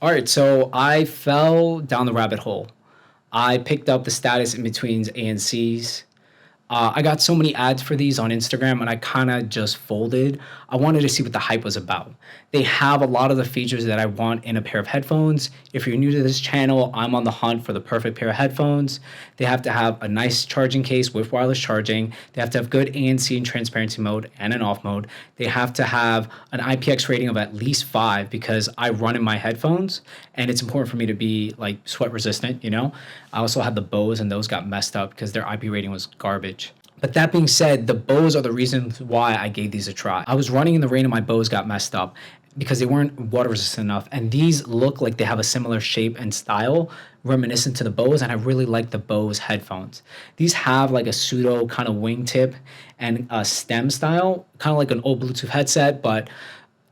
All right, so I fell down the rabbit hole. I picked up the status in betweens A and C's. I got so many ads for these on Instagram and I kind of just folded. I wanted to see what the hype was about. They have a lot of the features that I want in a pair of headphones. If you're new to this channel, I'm on the hunt for the perfect pair of headphones. They have to have a nice charging case with wireless charging. They have to have good ANC and transparency mode and an off mode. They have to have an IPX rating of at least 5 because I run in my headphones and it's important for me to be like sweat resistant, you know? I also had the Bose and those got messed up because their IP rating was garbage. But that being said, the Bose are the reason why I gave these a try. I was running in the rain and my Bose got messed up because they weren't water resistant enough. And these look like they have a similar shape and style reminiscent to the Bose, and I really like the Bose headphones. These have like a pseudo kind of wingtip and a stem style, kind of like an old Bluetooth headset, but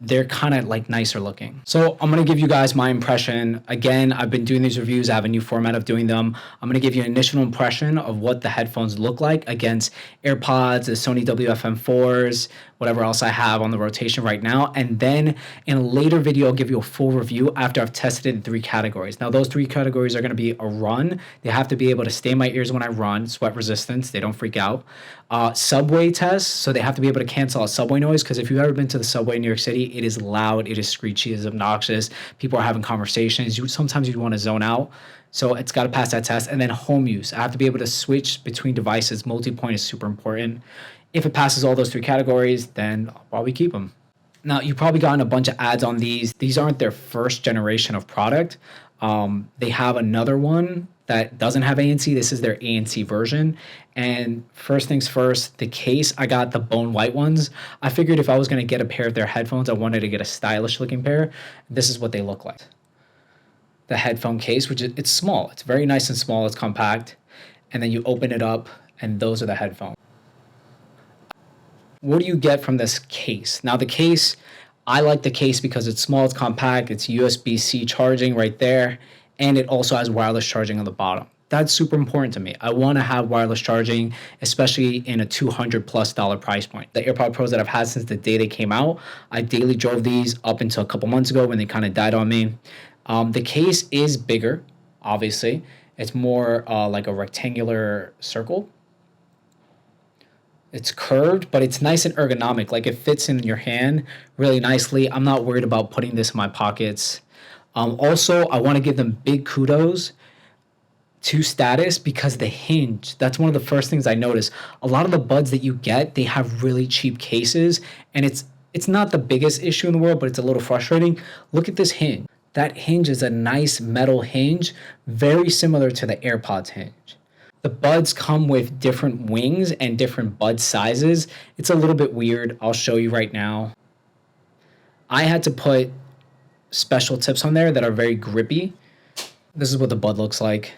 they're kind of like nicer looking. So I'm going to give you guys my impression. Again, I've been doing these reviews. I have a new format of doing them. I'm going to give you an initial impression of what the headphones look like against AirPods, the Sony WF100XM4s, whatever else I have on the rotation right now. And then in a later video, I'll give you a full review after I've tested it in 3 categories. Now, those 3 categories are going to be a run. They have to be able to stay in my ears when I run, sweat resistance. They don't freak out. Subway tests, so they have to be able to cancel out subway noise, because if you've ever been to the subway in New York City, it is loud, it is screechy, it is obnoxious. People are having conversations. Sometimes you want to zone out. So it's got to pass that test. And then home use. I have to be able to switch between devices. Multi-point is super important. If it passes all those 3 categories, then I'll probably keep them. Now, you've probably gotten a bunch of ads on these. These aren't their first generation of product. They have another one that doesn't have ANC. This is their ANC version. And first things first, the case, I got the bone white ones. I figured if I was going to get a pair of their headphones, I wanted to get a stylish looking pair. This is what they look like. The headphone case, which it's small. It's very nice and small. It's compact. And then you open it up and those are the headphones. What do you get from this case? Now the case, I like the case because it's small, it's compact, it's USB-C charging right there, and it also has wireless charging on the bottom. That's super important to me. I want to have wireless charging, especially in a $200+ price point. The AirPod Pros that I've had since the day they came out, I daily drove these up until a couple months ago when they kind of died on me. The case is bigger, obviously. It's more like a rectangular circle. It's curved, but it's nice and ergonomic. Like it fits in your hand really nicely. I'm not worried about putting this in my pockets. Also, I want to give them big kudos to Status because the hinge, that's one of the first things I noticed. A lot of the buds that you get, they have really cheap cases, and it's not the biggest issue in the world, but it's a little frustrating. Look at this hinge. That hinge is a nice metal hinge, very similar to the AirPods hinge. The buds come with different wings and different bud sizes. It's a little bit weird. I'll show you right now. I had to put special tips on there that are very grippy. This is what the bud looks like.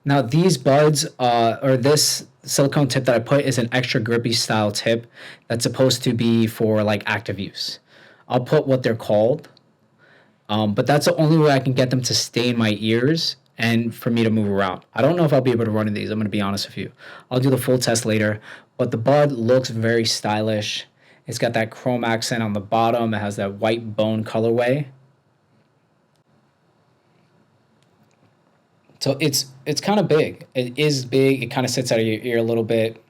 Now these buds, or this silicone tip that I put is an extra grippy style tip that's supposed to be for like active use. I'll put what they're called, but that's the only way I can get them to stay in my ears and for me to move around. I don't know if I'll be able to run in these. I'm going to be honest with you. I'll do the full test later, but the bud looks very stylish. It's got that chrome accent on the bottom. It has that white bone colorway. So it's kind of big. It is big. It kind of sits out of your ear a little bit.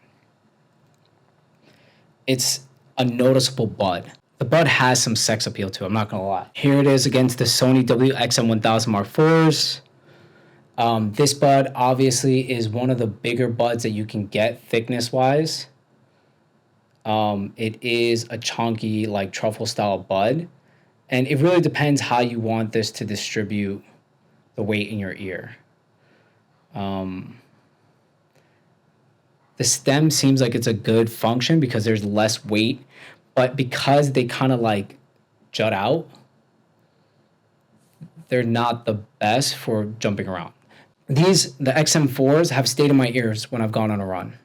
It's a noticeable bud. The bud has some sex appeal to it, I'm not going to lie. Here it is against the Sony WX100 Mark IVs. This bud obviously is one of the bigger buds that you can get thickness-wise. It is a chunky, like truffle-style bud. And it really depends how you want this to distribute the weight in your ear. The stem seems like it's a good function because there's less weight, but because they kind of like jut out, they're not the best for jumping around. The XM4s have stayed in my ears when I've gone on a run.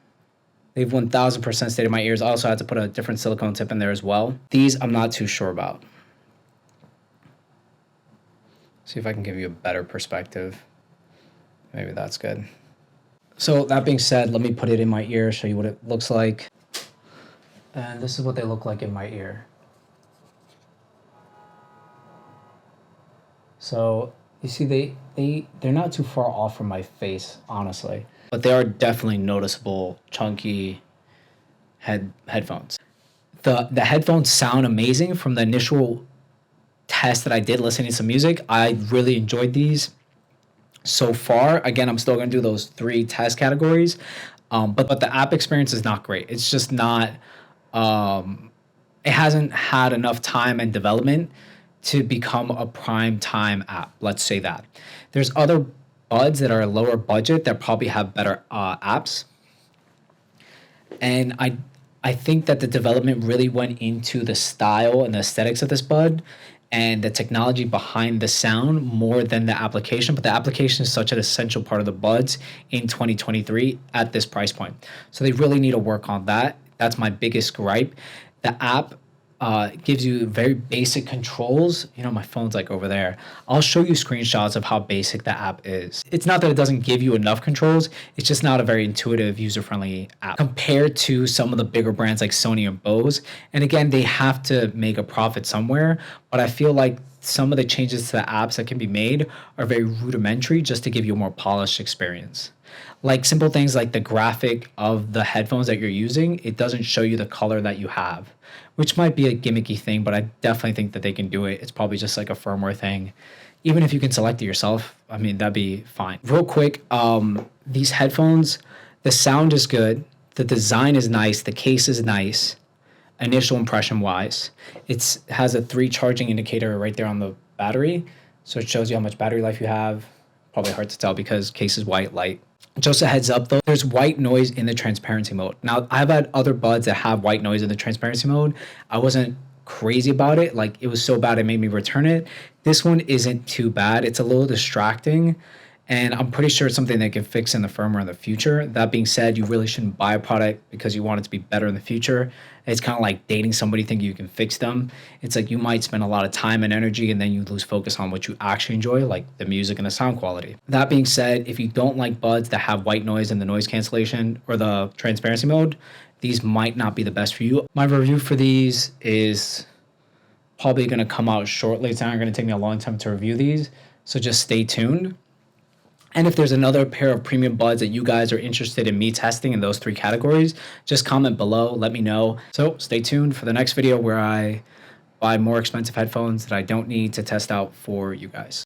They've 1000% stayed in my ears. I also had to put a different silicone tip in there as well. These I'm not too sure about. See if I can give you a better perspective. Maybe that's good. So that being said, let me put it in my ear, show you what it looks like. And this is what they look like in my ear. So you see, they're not too far off from my face, honestly, but they are definitely noticeable, chunky headphones. The headphones sound amazing from the initial test that I did listening to some music. I really enjoyed these so far. Again, I'm still going to do those 3 test categories, but the app experience is not great. It's just not. It hasn't had enough time and development to become a prime time app. Let's say that. There's other buds that are lower budget that probably have better apps, and I think that the development really went into the style and the aesthetics of this bud and the technology behind the sound more than the application. But the application is such an essential part of the buds in 2023 at this price point. So they really need to work on that. That's my biggest gripe. The app gives you very basic controls. You know, my phone's like over there. I'll show you screenshots of how basic the app is. It's not that it doesn't give you enough controls. It's just not a very intuitive, user-friendly app compared to some of the bigger brands like Sony and Bose. And again, they have to make a profit somewhere, but I feel like some of the changes to the apps that can be made are very rudimentary just to give you a more polished experience. Like simple things like the graphic of the headphones that you're using, it doesn't show you the color that you have, which might be a gimmicky thing, but I definitely think that they can do it. It's probably just like a firmware thing. Even if you can select it yourself, I mean, that'd be fine. Real quick, these headphones, the sound is good, the design is nice, the case is nice, initial impression wise. It has a 3 charging indicator right there on the battery, so it shows you how much battery life you have. Probably hard to tell because case is white light. Just a heads up though, there's white noise in the transparency mode. Now, I've had other buds that have white noise in the transparency mode. I wasn't crazy about it. Like, it was so bad it made me return it. This one isn't too bad. It's a little distracting, and I'm pretty sure it's something they can fix in the firmware in the future. That being said, you really shouldn't buy a product because you want it to be better in the future. It's kind of like dating somebody thinking you can fix them. It's like you might spend a lot of time and energy and then you lose focus on what you actually enjoy, like the music and the sound quality. That being said, if you don't like buds that have white noise and the noise cancellation or the transparency mode, these might not be the best for you. My review for these is probably going to come out shortly. It's not going to take me a long time to review these, so just stay tuned. And if there's another pair of premium buds that you guys are interested in me testing in those 3 categories, just comment below, let me know. So stay tuned for the next video where I buy more expensive headphones that I don't need to test out for you guys.